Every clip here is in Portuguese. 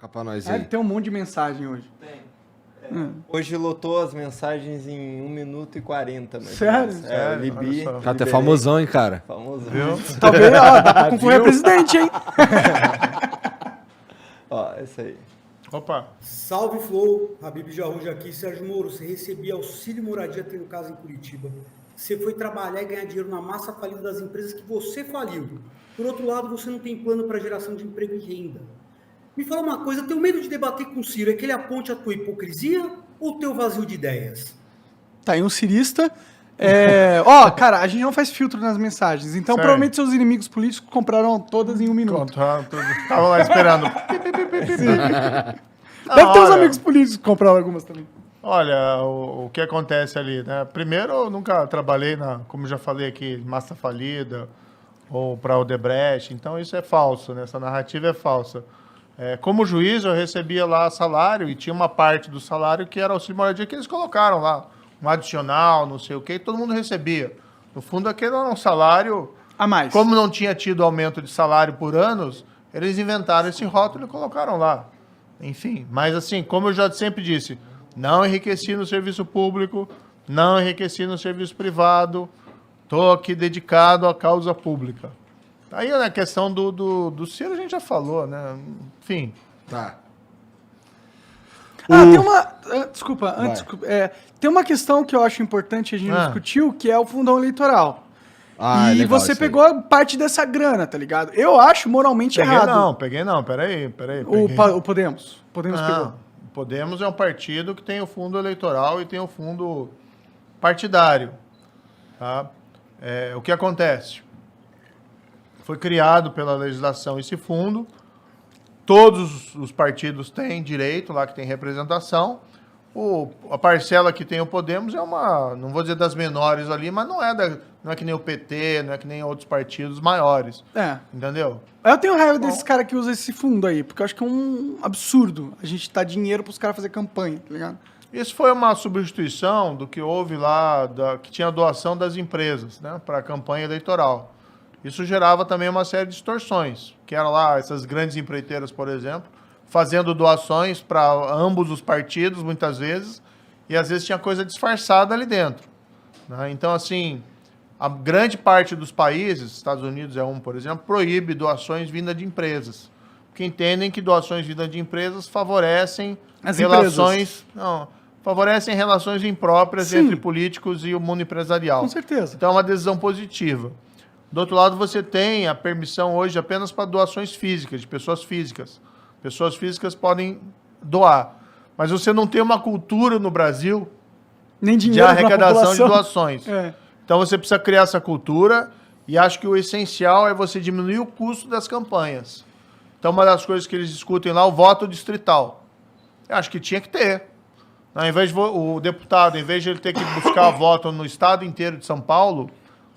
Toca pra nós aí. Tem um monte de mensagem hoje. Tem. Hoje lotou as mensagens em 1 minuto e 40. Sério? É, Libi. Cara, tu é famosão, hein, cara? Famoso. Viu? Talvez, ó, dá pra concorrer a presidente, hein? Ó, essa aí. Opa. Salve Flow, Habib Jarruja aqui. Sérgio Moro, você recebia auxílio moradia tendo casa em Curitiba. Você foi trabalhar e ganhar dinheiro na massa falida das empresas que você faliu. Por outro lado, você não tem plano para geração de emprego e renda. Me fala uma coisa, eu tenho medo de debater com o Ciro, é que ele aponte a tua hipocrisia ou o teu vazio de ideias? Tá aí um cirista. Cara, a gente não faz filtro nas mensagens, então Certo. provavelmente seus inimigos políticos compraram todas em 1 minuto. Tava lá esperando. Deve ter uns amigos políticos que compraram algumas também. Olha, o que acontece ali, né? Primeiro, eu nunca trabalhei como já falei aqui, massa falida ou para Odebrecht, então isso é falso, né? Essa narrativa é falsa. Como juiz, eu recebia lá salário e tinha uma parte do salário que era auxílio moradia que eles colocaram lá, um adicional, não sei o quê, e todo mundo recebia. No fundo, aquele era um salário... A mais. Como não tinha tido aumento de salário por anos, eles inventaram esse rótulo e colocaram lá. Enfim, mas assim, como eu já sempre disse, não enriqueci no serviço público, não enriqueci no serviço privado, estou aqui dedicado à causa pública. Aí na questão do Ciro a gente já falou, né? Enfim. Tá. Tem uma... Desculpa, tem uma questão que eu acho importante a gente discutiu, que é o fundão eleitoral. E legal, você isso aí. pegou parte dessa grana, tá ligado? Eu acho moralmente errado. Peguei não, peraí. O Podemos. Podemos pegou. O Podemos é um partido que tem o fundo eleitoral e tem o fundo partidário. Tá? O que acontece? Foi criado pela legislação esse fundo, todos os partidos têm direito, lá que tem representação. A parcela que tem o Podemos é uma, não vou dizer das menores ali, mas não é que nem o PT, não é que nem outros partidos maiores. Entendeu? Eu tenho raiva desses caras que usam esse fundo aí, porque eu acho que é um absurdo a gente dar dinheiro pros caras fazer campanha, tá ligado? Isso foi uma substituição do que houve lá, que tinha doação das empresas, né, para a campanha eleitoral. Isso gerava também uma série de distorções, que eram lá essas grandes empreiteiras, por exemplo, fazendo doações para ambos os partidos, muitas vezes, e às vezes tinha coisa disfarçada ali dentro. Né? Então, assim, a grande parte dos países, Estados Unidos é um, por exemplo, proíbe doações vindas de empresas, porque entendem que doações vindas de empresas favorecem favorecem relações impróprias entre políticos e o mundo empresarial. Com certeza. Então é uma decisão positiva. Do outro lado, você tem a permissão hoje apenas para doações físicas, de pessoas físicas. Pessoas físicas podem doar. Mas você não tem uma cultura no Brasil nem de dinheiro arrecadação de doações. É. Então você precisa criar essa cultura e acho que o essencial é você diminuir o custo das campanhas. Então uma das coisas que eles discutem lá é o voto distrital. Eu acho que tinha que ter. Ao invés de o deputado, em vez de ele ter que buscar voto no estado inteiro de São Paulo,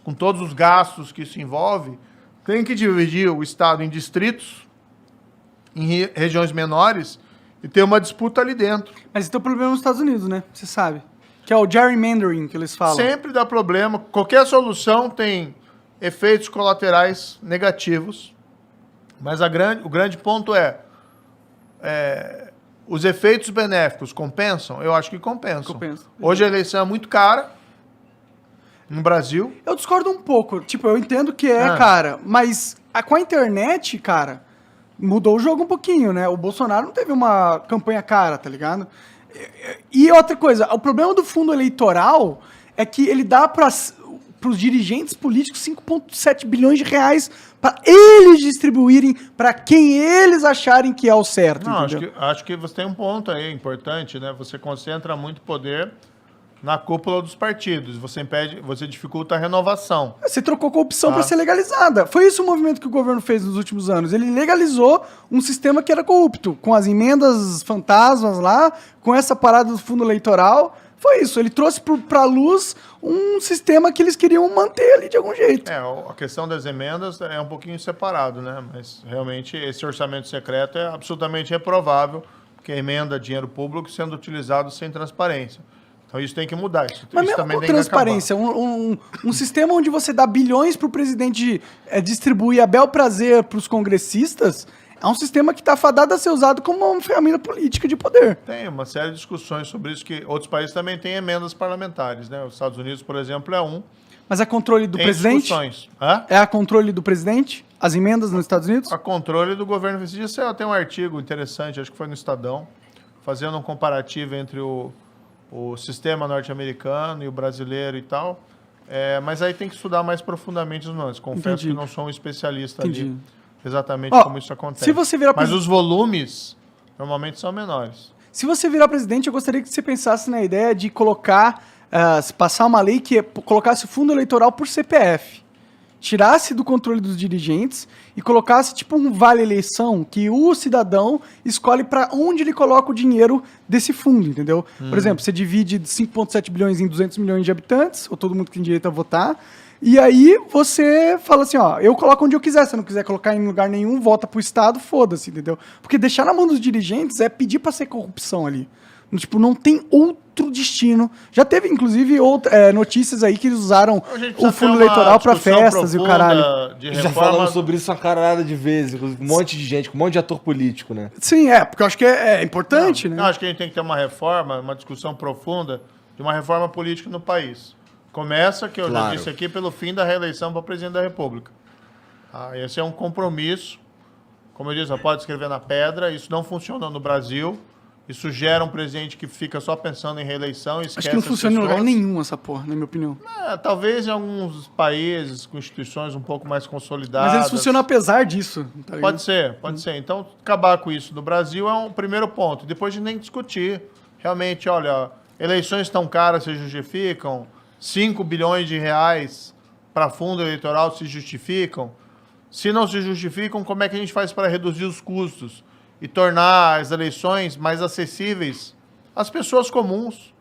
com todos os gastos que isso envolve, tem que dividir o estado em distritos, em regiões menores, e ter uma disputa ali dentro. Mas tem o problema nos Estados Unidos, né? Você sabe. Que é o gerrymandering que eles falam. Sempre dá problema. Qualquer solução tem efeitos colaterais negativos, mas o grande ponto os efeitos benéficos compensam? Eu acho que compensam. Compensa. Hoje a eleição é muito cara no Brasil. Eu discordo um pouco. Tipo, eu entendo que cara, mas com a internet, cara, mudou o jogo um pouquinho, né? O Bolsonaro não teve uma campanha cara, tá ligado? E outra coisa, o problema do fundo eleitoral é que ele dá para os dirigentes políticos 5,7 bilhões de reais para eles distribuírem para quem eles acharem que é o certo. Não, acho que você tem um ponto aí importante, né? Você concentra muito poder na cúpula dos partidos. Você dificulta a renovação. Você trocou corrupção para ser legalizada. Foi isso o movimento que o governo fez nos últimos anos. Ele legalizou um sistema que era corrupto, com as emendas fantasmas lá, com essa parada do fundo eleitoral. Foi isso. Ele trouxe para a luz um sistema que eles queriam manter ali de algum jeito. A questão das emendas é um pouquinho separado, né? Mas realmente esse orçamento secreto é absolutamente reprovável, porque a emenda é dinheiro público sendo utilizado sem transparência. Então isso tem que mudar. Mas mesmo com transparência, um sistema onde você dá bilhões para o presidente distribuir a bel prazer para os congressistas É um sistema que está fadado a ser usado como uma ferramenta política de poder. Tem uma série de discussões sobre isso, que outros países também têm emendas parlamentares, né? Os Estados Unidos, por exemplo, é um. Mas é controle do Tem presidente? discussões. Hã? É a controle do presidente? As emendas nos Estados Unidos? A controle do governo. Esse dia saiu até um artigo interessante, acho que foi no Estadão, fazendo um comparativo entre o sistema norte-americano e o brasileiro e tal. Mas aí tem que estudar mais profundamente os nuances. Confesso Entendi. que não sou um especialista Entendi. ali exatamente Ó, como isso acontece. se você virar Mas presi- os volumes normalmente são menores. Se você virar presidente, eu gostaria que você pensasse na ideia de colocar, passar uma lei que colocasse o fundo eleitoral por CPF. Tirasse do controle dos dirigentes e colocasse tipo um vale-eleição que o cidadão escolhe para onde ele coloca o dinheiro desse fundo, entendeu? Por exemplo, você divide 5,7 bilhões em 200 milhões de habitantes, ou todo mundo que tem direito a votar, e aí você fala assim, ó, eu coloco onde eu quiser, se eu não quiser colocar em lugar nenhum, volta pro Estado, foda-se, entendeu? Porque deixar na mão dos dirigentes é pedir para ser corrupção ali. Tipo, não tem outro destino. Já teve, inclusive, notícias aí que eles usaram A gente o precisa fundo ter uma eleitoral para discussão festas e o profunda caralho. de Já reforma. falamos sobre isso uma caralhada de vezes, inclusive, um monte de gente, com um monte de ator político, né? Sim, porque eu acho que é importante, Eu né? acho que a gente tem que ter uma reforma, uma discussão profunda de uma reforma política no país. Começa, que eu já Claro. disse aqui, pelo fim da reeleição para presidente da República. Esse é um compromisso. Como eu disse, não pode escrever na pedra. Isso não funciona no Brasil. Isso gera um presidente que fica só pensando em reeleição e esquece Acho que não as funciona em lugar pessoas. nenhum essa porra, na minha opinião. Talvez em alguns países com instituições um pouco mais consolidadas. Mas eles funcionam apesar disso. Tá ligado? Pode ser, pode ser. Então, acabar com isso no Brasil é um primeiro ponto. Depois de nem discutir. Realmente, olha, eleições tão caras se justificam? 5 bilhões de reais para fundo eleitoral se justificam? Se não se justificam, como é que a gente faz para reduzir os custos e tornar as eleições mais acessíveis às pessoas comuns?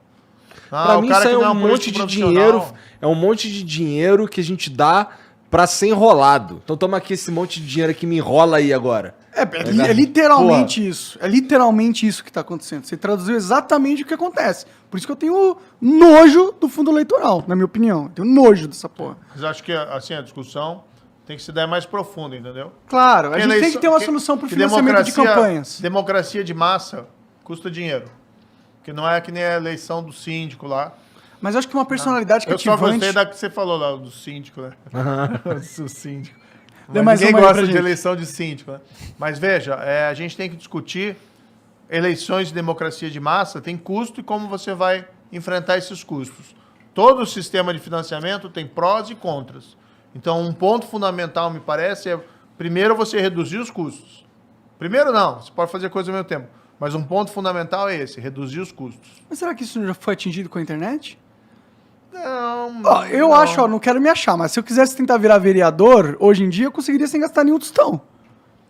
Pra o mim, cara isso que aí não é um monte político de profissional. dinheiro. É um monte de dinheiro que a gente dá pra ser enrolado. Então toma aqui esse monte de dinheiro que me enrola aí agora. É literalmente isso. É literalmente isso que está acontecendo. Você traduziu exatamente o que acontece. Por isso que eu tenho nojo do fundo eleitoral, na minha opinião. Eu tenho nojo dessa porra. Mas acho que assim, a discussão tem que se dar mais profunda, entendeu? Claro, a gente tem que ter uma que- solução para o que financiamento de campanhas. Democracia de massa custa dinheiro. Porque não é que nem a eleição do síndico lá. Mas eu acho que uma personalidade Eu só cativante... gostei da que você falou lá, do síndico, né? Do síndico. Dê Mas mais ninguém uma aí gosta pra de gente. eleição de síndico, né? Mas veja, a gente tem que discutir eleições de democracia de massa, tem custo e como você vai enfrentar esses custos. Todo o sistema de financiamento tem prós e contras. Então, um ponto fundamental, me parece, é primeiro você reduzir os custos. Primeiro não, você pode fazer coisa ao mesmo tempo. Mas um ponto fundamental é esse, reduzir os custos. Mas será que isso já foi atingido com a internet? Não, Eu acho, não quero me achar, mas se eu quisesse tentar virar vereador, hoje em dia eu conseguiria sem gastar nenhum tostão.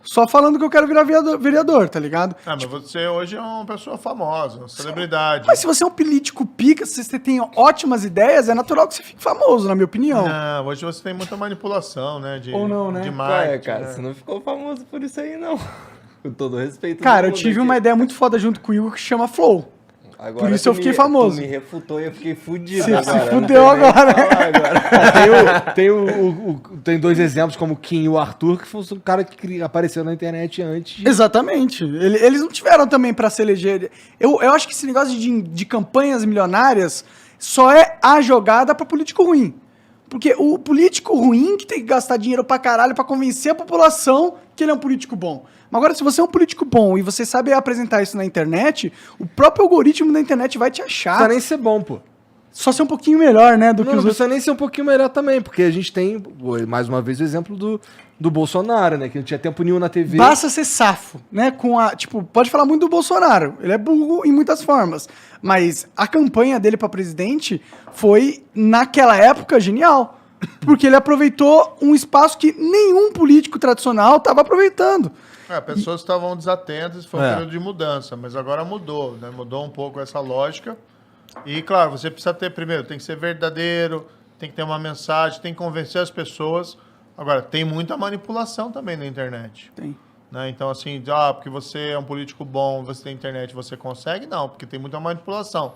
Só falando que eu quero virar vereador, tá ligado? Mas você hoje é uma pessoa famosa, uma celebridade. Mas se você é um político pica, se você tem ótimas ideias, é natural que você fique famoso, na minha opinião. Não, hoje você tem muita manipulação, né? Ou não, né? De Ué, marketing, cara, né? você não ficou famoso por isso aí, não. Com todo respeito. Cara, eu do mundo tive aqui. uma ideia muito foda junto com o Igor que chama Flow. Agora por isso tu eu fiquei me- famoso. Tu me refutou e eu fiquei fudido Se agora. fudeu não tem nem o que agora. falar agora. Tem dois exemplos, como o Kim e o Arthur, que foi um cara que apareceu na internet antes. Exatamente. Eles não tiveram também pra se eleger. Eu acho que esse negócio de campanhas milionárias só é a jogada pra político ruim. Porque o político ruim que tem que gastar dinheiro pra caralho pra convencer a população que ele é um político bom. Mas agora, se você é um político bom e você sabe apresentar isso na internet, o próprio algoritmo da internet vai te Não achar. precisa nem ser bom, pô. Só ser um pouquinho melhor, né, do Não, que não os outros. precisa nem ser um pouquinho melhor também, porque a gente tem, mais uma vez, o exemplo do Bolsonaro, né? Que não tinha tempo nenhum na TV. Basta ser safo, né? Pode falar muito do Bolsonaro. Ele é burro em muitas formas. Mas a campanha dele pra presidente foi, naquela época, genial. Porque ele aproveitou um espaço que nenhum político tradicional estava aproveitando. Pessoas estavam desatentas, foi um É. período de mudança, mas agora mudou, né? Mudou um pouco essa lógica. E, claro, você precisa ter, primeiro, tem que ser verdadeiro, tem que ter uma mensagem, tem que convencer as pessoas. Agora, tem muita manipulação também na internet. Tem. Né? Então, assim, porque você é um político bom, você tem internet, você consegue? Não, porque tem muita manipulação.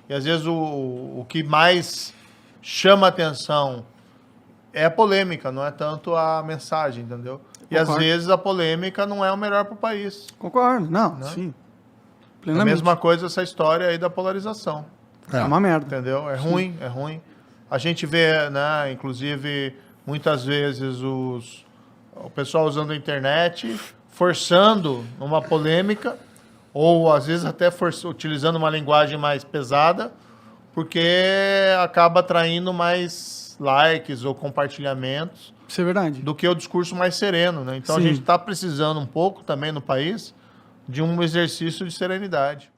E, às vezes, o que mais chama atenção é a polêmica, não é tanto a mensagem, entendeu? E às Concordo. vezes a polêmica não é o melhor para o país. Concordo. Não, sim. A Plenamente. mesma coisa essa história aí da polarização. É uma merda. Entendeu? É ruim, é ruim. A gente vê, né, inclusive, muitas vezes o pessoal usando a internet, forçando uma polêmica, ou às vezes até utilizando uma linguagem mais pesada, porque acaba atraindo mais likes ou compartilhamentos Isso é verdade. do que o discurso mais sereno, né? Então a Sim. gente está precisando um pouco também no país de um exercício de serenidade.